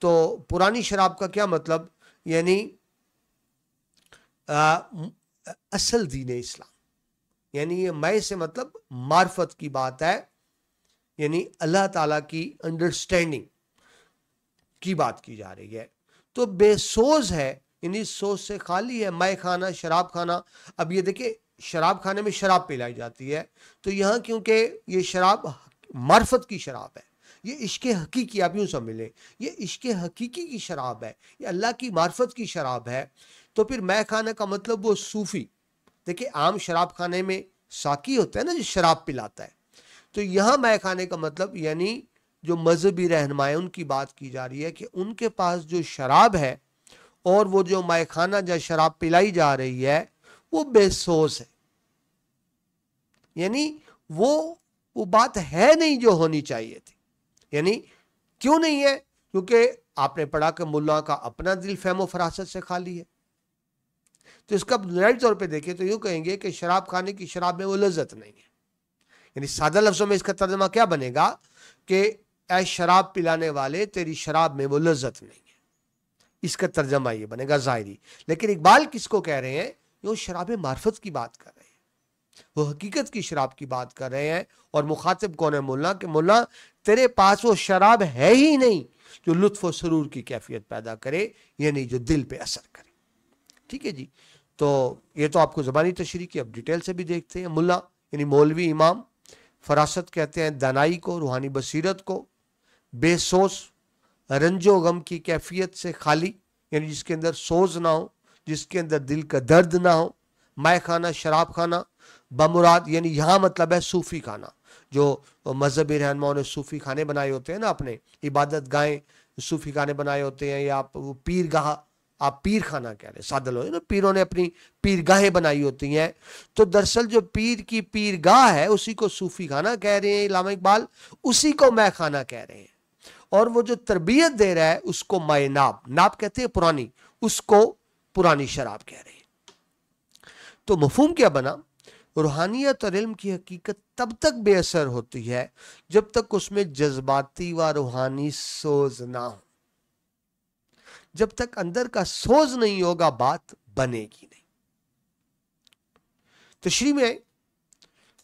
تو پرانی شراب کا کیا مطلب؟ یعنی اصل دین اسلام، یعنی یہ مئی سے مطلب معرفت کی بات ہے، یعنی اللہ تعالیٰ کی انڈرسٹینڈنگ کی بات کی جا رہی ہے. تو بے سوز ہے، یعنی سوز سے خالی ہے. مئی کھانا، شراب کھانا، اب یہ دیکھیں شراب کھانے میں شراب پلائی جاتی ہے، تو یہاں کیونکہ یہ شراب معرفت کی شراب ہے، یہ عشق حقیقی، آپ یوں سمجھ لیں یہ عشق حقیقی کی شراب ہے، یہ اللہ کی معرفت کی شراب ہے. تو پھر مے کھانے کا مطلب وہ صوفی. دیکھیں عام شراب خانے میں ساقی ہوتا ہے نا جو شراب پلاتا ہے، تو یہاں مے کھانے کا مطلب یعنی جو مذہبی رہنما ان کی بات کی جا رہی ہے کہ ان کے پاس جو شراب ہے اور وہ جو مے خانہ جو شراب پلائی جا رہی ہے وہ بے سوز ہے، یعنی وہ بات ہے نہیں جو ہونی چاہیے تھی. یعنی کیوں نہیں ہے؟ کیونکہ آپ نے پڑھا کہ ملا کا اپنا دل فہم و فراست سے خالی ہے. تو اس کا بنیادی طور پہ دیکھیں تو یوں کہیں گے کہ شراب کھانے کی شراب میں وہ لذت نہیں ہے. یعنی سادہ لفظوں میں اس کا ترجمہ کیا بنے گا کہ اے شراب پلانے والے تیری شراب میں وہ لذت نہیں ہے، اس کا ترجمہ یہ بنے گا ظاہری. لیکن اقبال کس کو کہہ رہے ہیں؟ وہ شراب معرفت کی بات کر رہے ہیں، وہ حقیقت کی شراب کی بات کر رہے ہیں. اور مخاطب کون ہے؟ مولا. کہ مولا تیرے پاس وہ شراب ہے ہی نہیں جو لطف و سرور کی کیفیت پیدا کرے، یعنی جو دل پہ اثر کرے. ٹھیک ہے جی. تو یہ تو آپ کو زبانی تشریح کی، اب ڈیٹیل سے بھی دیکھتے ہیں. ملا یعنی مولوی امام. فراست کہتے ہیں دانائی کو، روحانی بصیرت کو. بے سوز، رنج و غم کی کیفیت سے خالی، یعنی جس کے اندر سوز نہ ہو، جس کے اندر دل کا درد نہ ہو. مے خانہ، شراب خانہ بمراد یعنی یہاں مطلب ہے صوفی خانہ، جو مذہبی رہنماؤں نے صوفی خانے بنائے ہوتے ہیں نا، اپنے عبادت گاہیں صوفی خانے بنائے ہوتے ہیں، یا آپ پیر گاہ، آپ پیر خانہ کہہ رہے ہیں، سادہ لوگ نا، پیروں نے اپنی پیر گاہیں بنائی ہوتی ہیں. تو دراصل جو پیر کی پیر گاہ ہے اسی کو صوفی خانہ کہہ رہے ہیں علامہ اقبال، اسی کو مے خانہ کہہ رہے ہیں. اور وہ جو تربیت دے رہا ہے اس کو مے ناب، ناب کہتے ہیں پرانی، اس کو پرانی شراب کہہ رہے ہیں. تو مفہوم کیا بنا؟ روحانیت اور علم کی حقیقت تب تک بے اثر ہوتی ہے جب تک اس میں جذباتی و روحانی سوز نہ ہو. جب تک اندر کا سوز نہیں ہوگا بات بنے گی نہیں. تشریح میں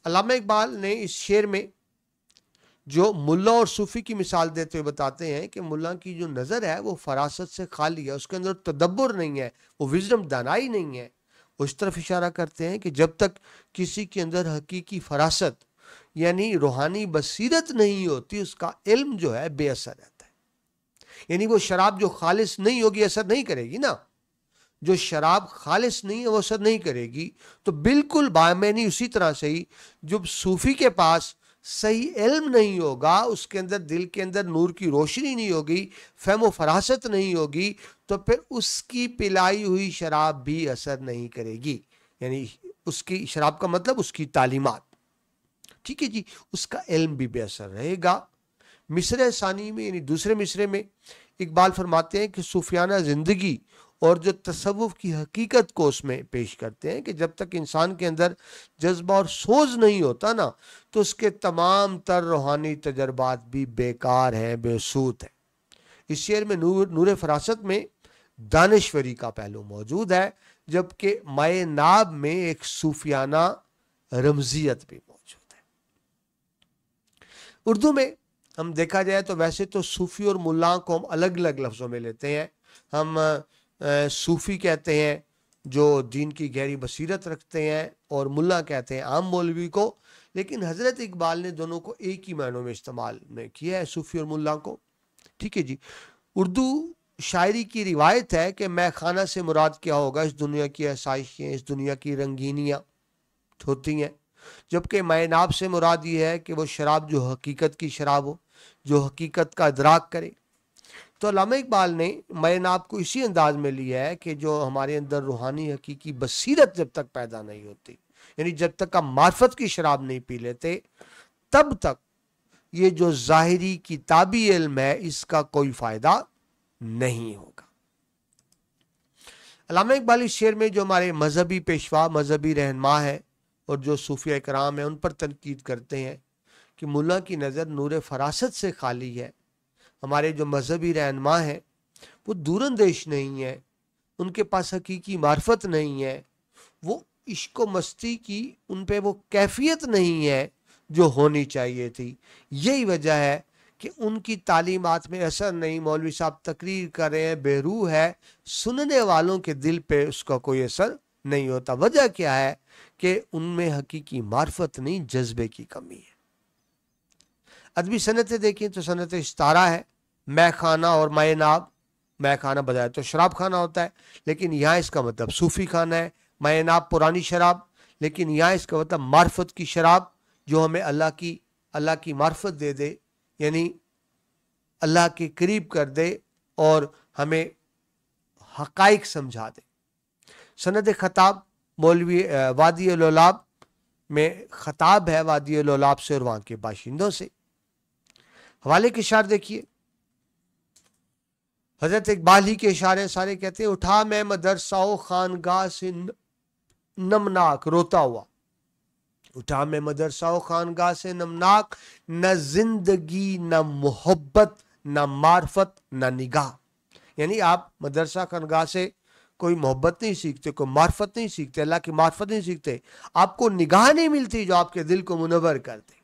علامہ اقبال نے اس شعر میں جو ملا اور صوفی کی مثال دیتے ہوئے بتاتے ہیں کہ ملا کی جو نظر ہے وہ فراست سے خالی ہے، اس کے اندر تدبر نہیں ہے، وہ وزڈم دانائی نہیں ہے. وہ اس طرف اشارہ کرتے ہیں کہ جب تک کسی کے اندر حقیقی فراست یعنی روحانی بصیرت نہیں ہوتی اس کا علم جو ہے بے اثر رہتا ہے. یعنی وہ شراب جو خالص نہیں ہوگی اثر نہیں کرے گی نا، جو شراب خالص نہیں ہے وہ اثر نہیں کرے گی. تو بالکل بامعنی اسی طرح سے ہی جب صوفی کے پاس صحیح علم نہیں ہوگا، اس کے اندر دل کے اندر نور کی روشنی نہیں ہوگی، فہم و فراست نہیں ہوگی، تو پھر اس کی پلائی ہوئی شراب بھی اثر نہیں کرے گی. یعنی اس کی شراب کا مطلب اس کی تعلیمات، ٹھیک ہے جی، اس کا علم بھی بے اثر رہے گا. مصرع ثانی میں یعنی دوسرے مصرے میں اقبال فرماتے ہیں کہ صوفیانہ زندگی اور جو تصوف کی حقیقت کو اس میں پیش کرتے ہیں کہ جب تک انسان کے اندر جذبہ اور سوز نہیں ہوتا نا تو اس کے تمام تر روحانی تجربات بھی بیکار ہیں، بے سود ہیں. اس شعر میں نور فراست میں دانشوری کا پہلو موجود ہے، جبکہ مے ناب میں ایک صوفیانہ رمزیت بھی موجود ہے. اردو میں ہم دیکھا جائے تو ویسے تو صوفی اور ملا کو ہم الگ الگ لفظوں میں لیتے ہیں. ہم صوفی کہتے ہیں جو دین کی گہری بصیرت رکھتے ہیں، اور ملا کہتے ہیں عام مولوی کو. لیکن حضرت اقبال نے دونوں کو ایک ہی معنوں میں استعمال کیا ہے، صوفی اور ملا کو. ٹھیک ہے جی. اردو شاعری کی روایت ہے کہ مے خانہ سے مراد کیا ہوگا؟ اس دنیا کی آسائشیں، اس دنیا کی رنگینیاں ہوتی ہیں، جبکہ مے ناب سے مراد یہ ہے کہ وہ شراب جو حقیقت کی شراب ہو. جو حقیقت کا ادراک کرے۔ تو علامہ اقبال نے مائے ناب کو اسی انداز میں لیا ہے کہ جو ہمارے اندر روحانی حقیقی بصیرت جب تک پیدا نہیں ہوتی، یعنی جب تک ہم معرفت کی شراب نہیں پی لیتے، تب تک یہ جو ظاہری کتابی علم ہے اس کا کوئی فائدہ نہیں ہوگا۔ علامہ اقبال اس شعر میں جو ہمارے مذہبی پیشوا، مذہبی رہنما ہے اور جو صوفیہ کرام ہیں ان پر تنقید کرتے ہیں کہ ملا کی نظر نور فراست سے خالی ہے۔ ہمارے جو مذہبی رہنما ہیں وہ دور اندیش نہیں ہے، ان کے پاس حقیقی معرفت نہیں ہے، وہ عشق و مستی کی ان پہ وہ کیفیت نہیں ہے جو ہونی چاہیے تھی۔ یہی وجہ ہے کہ ان کی تعلیمات میں اثر نہیں، مولوی صاحب تقریر کر رہے ہیں، بے روح ہے، سننے والوں کے دل پہ اس کا کوئی اثر نہیں ہوتا۔ وجہ کیا ہے کہ ان میں حقیقی معرفت نہیں، جذبے کی کمی ہے۔ ادبی صنعتیں دیکھیں تو صنعت استارہ ہے، مے خانہ اور مائے ناب۔ مے خانہ بجائے تو شراب خانہ ہوتا ہے، لیکن یہاں اس کا مطلب صوفی خانہ ہے۔ مائے ناب پرانی شراب، لیکن یہاں اس کا مطلب معرفت کی شراب جو ہمیں اللہ کی معرفت دے دے، یعنی اللہ کے قریب کر دے اور ہمیں حقائق سمجھا دے۔ سند خطاب مولوی وادی لولاب میں خطاب ہے وادی لولاب سے اور وہاں کے باشندوں سے۔ حوالے کے اشعار دیکھیے، حضرت اقبال ہی کے اشارے سارے کہتے ہیں، اٹھا میں مدرسہ و خانگاہ سے نمناک روتا ہوا، اٹھا میں مدرسہ و خانگاہ سے نمناک، نہ زندگی نہ محبت نہ معرفت نہ نگاہ۔ یعنی آپ مدرسہ خانگاہ سے کوئی محبت نہیں سیکھتے، کوئی معرفت نہیں سیکھتے، اللہ کی معرفت نہیں سیکھتے، آپ کو نگاہ نہیں ملتی جو آپ کے دل کو منور کر دے۔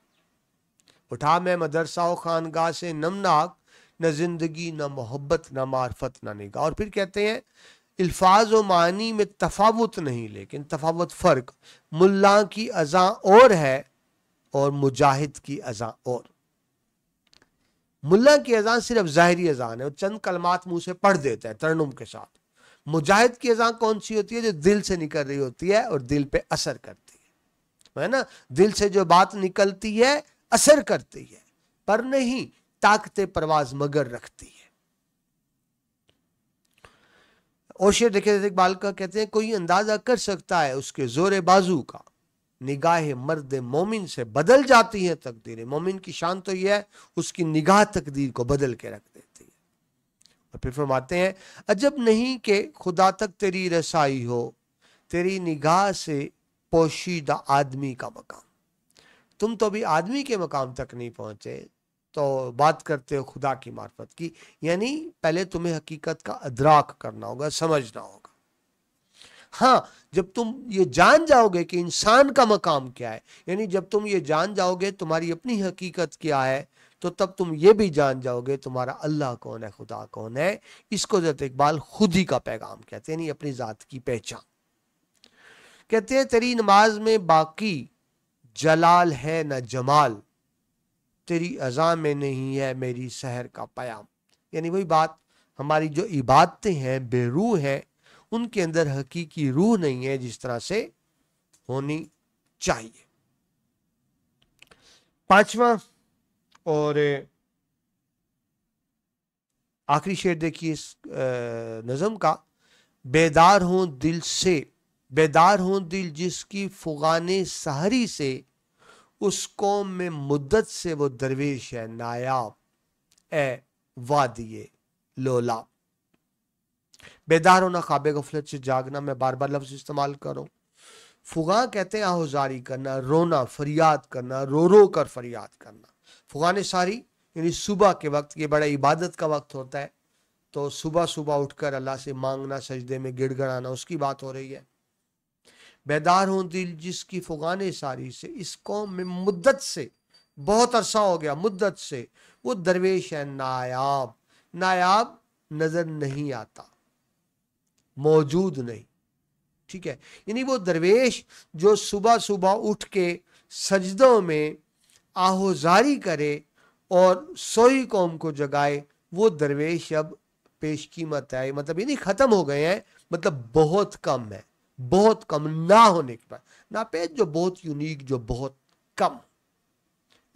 اٹھا میں مدرسہ و خانگاہ سے نمناک، نہ زندگی نہ محبت نہ معرفت نہ نگاہ۔ اور پھر کہتے ہیں الفاظ و معنی میں تفاوت نہیں، لیکن تفاوت فرق، ملا کی اذاں اور ہے اور مجاہد کی اذاں اور۔ ملا کی اذان صرف ظاہری اذان ہے، وہ چند کلمات منہ سے پڑھ دیتا ہے ترنم کے ساتھ۔ مجاہد کی اذان کون سی ہوتی ہے؟ جو دل سے نکل رہی ہوتی ہے اور دل پہ اثر کرتی ہے نا، دل سے جو بات نکلتی ہے اثر کرتی ہے، پر نہیں طاقت پرواز مگر رکھتی ہے۔ اور شعر دیکھیں اقبال کا، کہتے ہیں کوئی اندازہ کر سکتا ہے اس کے زور بازو کا، نگاہ مرد مومن سے بدل جاتی ہے تقدیر۔ مومن کی شان تو یہ ہے اس کی نگاہ تقدیر کو بدل کے رکھ دیتی ہے۔ اور پھر فرماتے ہیں عجب نہیں کہ خدا تک تیری رسائی ہو، تیری نگاہ سے پوشیدہ آدمی کا مقام۔ تم تو بھی آدمی کے مقام تک نہیں پہنچے تو بات کرتے ہو خدا کی معرفت کی، یعنی پہلے تمہیں حقیقت کا ادراک کرنا ہوگا، سمجھنا ہوگا۔ ہاں جب تم یہ جان جاؤ گے کہ انسان کا مقام کیا ہے، یعنی جب تم یہ جان جاؤ گے تمہاری اپنی حقیقت کیا ہے، تو تب تم یہ بھی جان جاؤ گے تمہارا اللہ کون ہے، خدا کون ہے۔ اس کو حضرت اقبال خودی کا پیغام کہتے ہیں، یعنی اپنی ذات کی پہچان۔ کہتے ہیں تیری نماز میں باقی جلال ہے نہ جمال، تیری اذاں میں نہیں ہے میری سحر کا پیام۔ یعنی وہی بات، ہماری جو عبادتیں ہیں بے روح ہیں، ان کے اندر حقیقی روح نہیں ہے جس طرح سے ہونی چاہیے۔ پانچواں اور آخری شعر دیکھیے اس نظم کا، بیدار ہوں دل سے، بیدار ہوں دل جس کی فغان سحری سے، اس قوم میں مدت سے وہ درویش ہے نایاب، اے وادی لولاب۔ بیدار ہونا خواب غفلت سے جاگنا، میں بار بار لفظ استعمال کروں۔ فغاں کہتے ہیں آہوزاری کرنا، رونا، فریاد کرنا، رو رو کر فریاد کرنا۔ فغان ساری یعنی صبح کے وقت، یہ بڑا عبادت کا وقت ہوتا ہے، تو صبح صبح اٹھ کر اللہ سے مانگنا، سجدے میں گڑ گڑانا، اس کی بات ہو رہی ہے۔ بیدار ہوں دل جس کی فغان ساری سے، اس قوم میں مدت سے، بہت عرصہ ہو گیا، مدت سے وہ درویش ہے نایاب۔ نایاب نظر نہیں آتا، موجود نہیں، ٹھیک ہے، یعنی وہ درویش جو صبح صبح اٹھ کے سجدوں میں آہوزاری کرے اور سوئی قوم کو جگائے، وہ درویش اب پیش قیمت ہے، مطلب یہ نہیں ختم ہو گئے ہیں، مطلب بہت کم ہے، بہت کم، نہ ہونے کے بعد ناپید جو بہت یونیک، جو بہت کم۔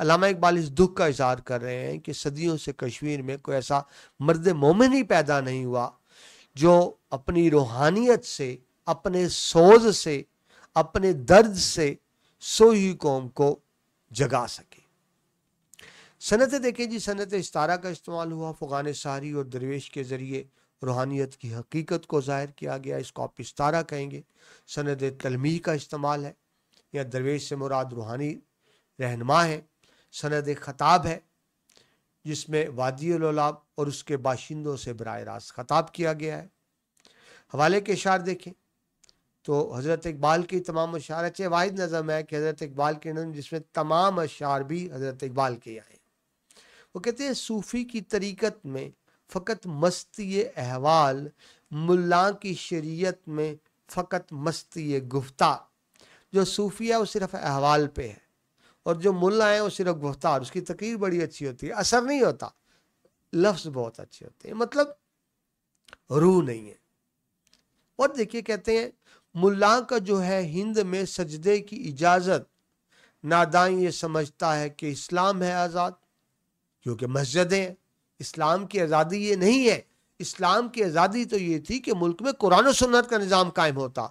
علامہ اقبال اس دکھ کا اظہار کر رہے ہیں کہ صدیوں سے کشمیر میں کوئی ایسا مرد مومن ہی پیدا نہیں ہوا جو اپنی روحانیت سے، اپنے سوز سے، اپنے درد سے سوئی قوم کو جگا سکے۔ سنتیں دیکھیں جی، سنت استارہ کا استعمال ہوا، فغان سحری اور درویش کے ذریعے روحانیت کی حقیقت کو ظاہر کیا گیا، اس کو آپ استارہ کہیں گے۔ سند تلمیح کا استعمال ہے، یا درویش سے مراد روحانی رہنما ہے۔ سند خطاب ہے، جس میں وادی اللولاب اور اس کے باشندوں سے براہ راست خطاب کیا گیا ہے۔ حوالے کے اشعار دیکھیں تو حضرت اقبال کی تمام اشعار، اچھے واحد نظم ہے کہ حضرت اقبال کے نظم جس میں تمام اشعار بھی حضرت اقبال کے آئے۔ وہ کہتے ہیں صوفی کی طریقت میں فقط مستی احوال، ملا کی شریعت میں فقط مستی گفتار۔ جو صوفی ہے وہ صرف احوال پہ ہے، اور جو ملا ہے وہ صرف گفتار، اس کی تقریر بڑی اچھی ہوتی ہے، اثر نہیں ہوتا، لفظ بہت اچھے ہوتے ہیں، مطلب روح نہیں ہے۔ اور دیکھیے کہتے ہیں ملا کا جو ہے ہند میں سجدے کی اجازت، ناداں یہ سمجھتا ہے کہ اسلام ہے آزاد، کیونکہ مسجدیں ہیں۔ اسلام کی آزادی یہ نہیں ہے، اسلام کی آزادی تو یہ تھی کہ ملک میں قرآن و سنت کا نظام قائم ہوتا،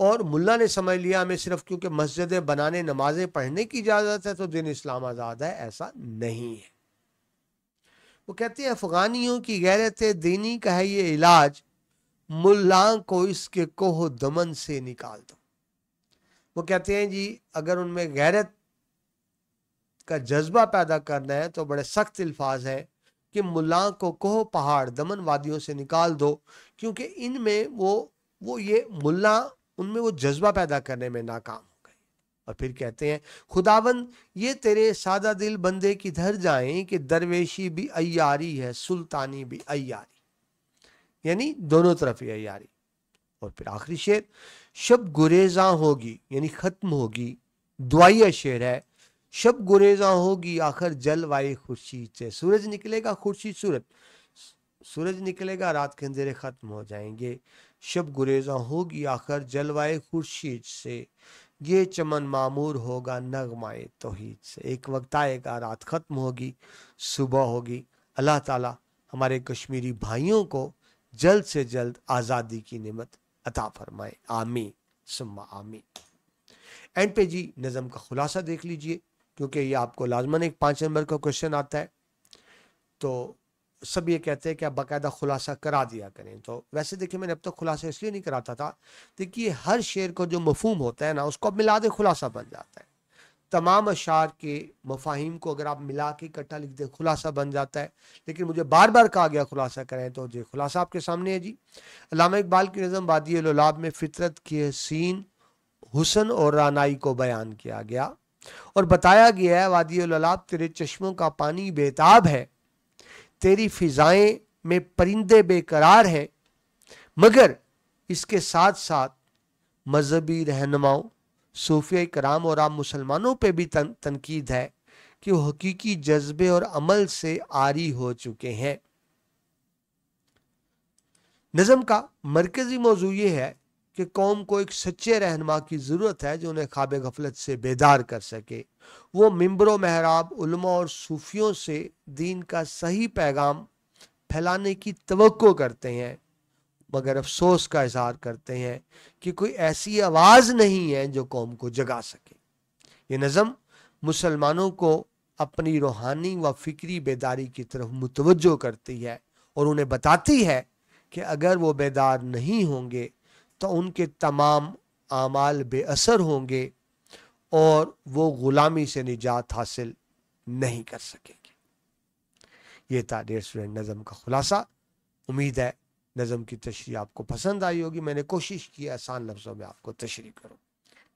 اور ملا نے سمجھ لیا ہمیں صرف کیونکہ مسجدیں بنانے، نمازیں پڑھنے کی اجازت ہے تو دین اسلام آزاد ہے، ایسا نہیں ہے۔ وہ کہتے ہیں افغانیوں کی غیرت دینی کا ہے یہ علاج، ملا کو اس کے کوہ دمن سے نکال دو۔ وہ کہتے ہیں جی اگر ان میں غیرت کا جذبہ پیدا کرنا ہے تو بڑے سخت الفاظ ہیں کہ ملا کو کوہ، پہاڑ، دمن، وادیوں سے نکال دو، کیونکہ ان میں وہ یہ ملا ان میں وہ جذبہ پیدا کرنے میں ناکام ہو گئے۔ اور پھر کہتے ہیں خداوند یہ تیرے سادہ دل بندے کی دھر جائیں کہ درویشی بھی عیاری ہے، سلطانی بھی عیاری، یعنی دونوں طرف ہی عیاری۔ اور پھر آخری شعر، شب گریزاں ہوگی یعنی ختم ہوگی، دعائیہ شعر ہے، شب گریزاں ہوگی آخر جلوائے خورشید سے، سورج نکلے گا، خورشید سورج نکلے گا، رات کے اندھیرے ختم ہو جائیں گے، شب گریزاں ہوگی آخر جلوائے خورشید سے، یہ چمن معمور ہوگا نغمائے توحید سے۔ ایک وقت آئے گا رات ختم ہوگی، صبح ہوگی۔ اللہ تعالی ہمارے کشمیری بھائیوں کو جلد سے جلد آزادی کی نعمت عطا فرمائے، آمین ثم آمین۔ اینڈ پہ جی نظم کا خلاصہ دیکھ لیجئے، کیونکہ یہ آپ کو لازماً ایک 5 نمبر کا کوشچن آتا ہے، تو سب یہ کہتے ہیں کہ آپ باقاعدہ خلاصہ کرا دیا کریں۔ تو ویسے دیکھیں میں نے اب تک خلاصہ اس لیے نہیں کراتا تھا، دیکھیے ہر شعر کو جو مفہوم ہوتا ہے نا اس کو اب ملا دے خلاصہ بن جاتا ہے۔ تمام اشعار کے مفاہیم کو اگر آپ ملا کے اکٹھا لکھ دیں خلاصہ بن جاتا ہے، لیکن مجھے بار بار کہا گیا خلاصہ کریں، تو جی خلاصہ آپ کے سامنے ہے جی۔ علامہ اقبال کی نظم وادی اللولاب میں فطرت کے حسین حسن اور رانائی کو بیان کیا گیا، اور بتایا گیا ہے وادی اللولاب تیرے چشموں کا پانی بےتاب ہے، تیری فضائیں میں پرندے بے قرار ہیں، مگر اس کے ساتھ ساتھ مذہبی رہنماؤں، صوفیہ کرام اور عام مسلمانوں پہ بھی تنقید ہے کہ وہ حقیقی جذبے اور عمل سے عاری ہو چکے ہیں۔ نظم کا مرکزی موضوع یہ ہے کہ قوم کو ایک سچے رہنما کی ضرورت ہے جو انہیں خواب غفلت سے بیدار کر سکے۔ وہ ممبر و محراب علماء اور صوفیوں سے دین کا صحیح پیغام پھیلانے کی توقع کرتے ہیں، مگر افسوس کا اظہار کرتے ہیں کہ کوئی ایسی آواز نہیں ہے جو قوم کو جگا سکے۔ یہ نظم مسلمانوں کو اپنی روحانی و فکری بیداری کی طرف متوجہ کرتی ہے، اور انہیں بتاتی ہے کہ اگر وہ بیدار نہیں ہوں گے تو ان کے تمام اعمال بے اثر ہوں گے اور وہ غلامی سے نجات حاصل نہیں کر سکیں گے۔ یہ تھا ڈیئر اسٹوڈنٹ نظم کا خلاصہ۔ امید ہے نظم کی تشریح آپ کو پسند آئی ہوگی۔ میں نے کوشش کی آسان لفظوں میں آپ کو تشریح کروں،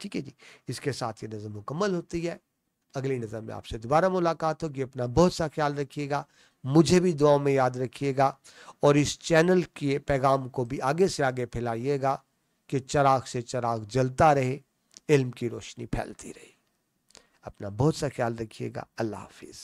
ٹھیک ہے جی۔ اس کے ساتھ یہ نظم مکمل ہوتی ہے۔ اگلی نظم میں آپ سے دوبارہ ملاقات ہوگی۔ اپنا بہت سا خیال رکھیے گا، مجھے بھی دعاؤں میں یاد رکھیے گا، اور اس چینل کے پیغام کو بھی آگے سے آگے پھیلائیے گا کہ چراغ سے چراغ جلتا رہے، علم کی روشنی پھیلتی رہے۔ اپنا بہت سا خیال رکھیے گا۔ اللہ حافظ۔